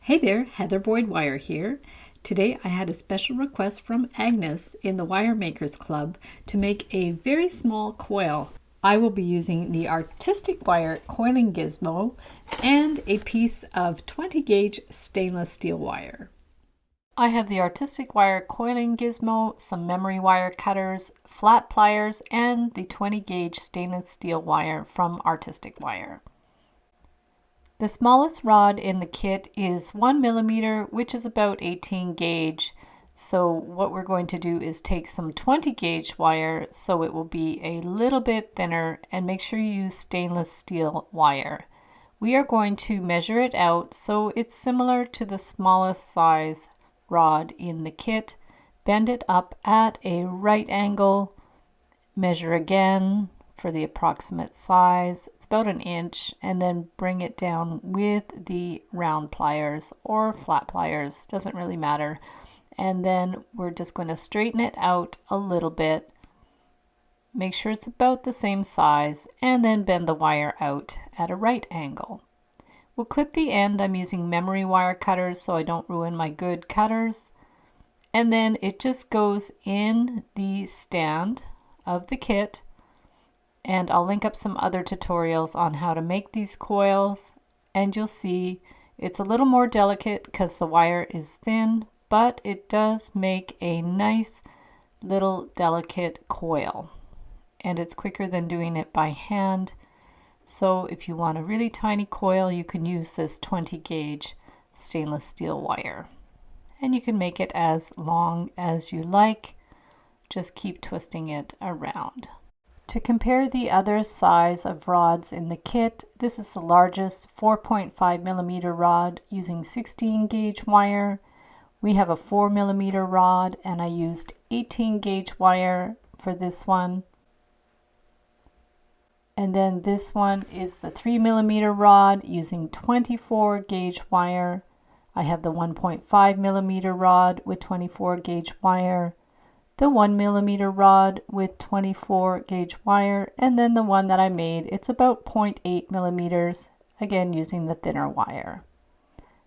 Hey there, Heather Boyd Wire here. Today I had a special request from Agnes in the Wire Makers Club to make a very small coil. I will be using the Artistic Wire Coiling Gizmo and a piece of 20 gauge stainless steel wire. I have the Artistic Wire Coiling Gizmo, some memory wire cutters, flat pliers, and the 20 gauge stainless steel wire from Artistic Wire. The smallest rod in the kit is 1 millimeter, which is about 18 gauge. So what we're going to do is take some 20 gauge wire so it will be a little bit thinner, and make sure you use stainless steel wire. We are going to measure it out so it's similar to the smallest size rod in the kit. Bend it up at a right angle, measure again for the approximate size. It's about 1 inch, and then bring it down with the round pliers or flat pliers, doesn't really matter. And then we're just going to straighten it out a little bit, make sure it's about the same size, and then bend the wire out at a right angle. We'll clip the end. I'm using memory wire cutters so I don't ruin my good cutters. And then it just goes in the stand of the kit. And I'll link up some other tutorials on how to make these coils, and you'll see it's a little more delicate because the wire is thin, but it does make a nice little delicate coil, and it's quicker than doing it by hand. So if you want a really tiny coil, you can use this 20 gauge stainless steel wire, and you can make it as long as you like. Just keep twisting it around. To compare the other size of rods in the kit, this is the largest 4.5 millimeter rod using 16 gauge wire. We have a 4 millimeter rod, and I used 18 gauge wire for this one. And then this one is the 3 millimeter rod using 24 gauge wire. I have the 1.5 millimeter rod with 24 gauge wire, the 1 millimeter rod with 24 gauge wire, and then the one that I made, it's about 0.8 millimeters, again using the thinner wire.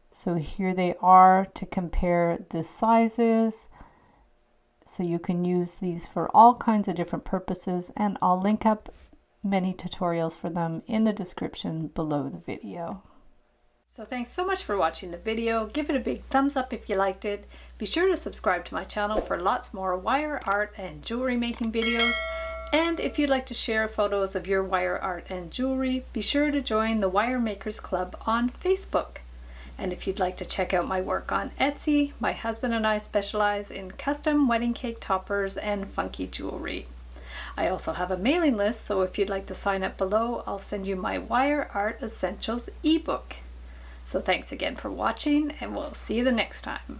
So here they are to compare the sizes. So you can use these for all kinds of different purposes, and I'll link up many tutorials for them in the description below the video. So thanks so much for watching the video. Give it a big thumbs up if you liked it. Be sure to subscribe to my channel for lots more wire art and jewelry making videos. And if you'd like to share photos of your wire art and jewelry, be sure to join the Wire Makers Club on Facebook. And if you'd like to check out my work on Etsy, my husband and I specialize in custom wedding cake toppers and funky jewelry. I also have a mailing list, so if you'd like to sign up below, I'll send you my Wire Art Essentials ebook. So thanks again for watching, and we'll see you the next time.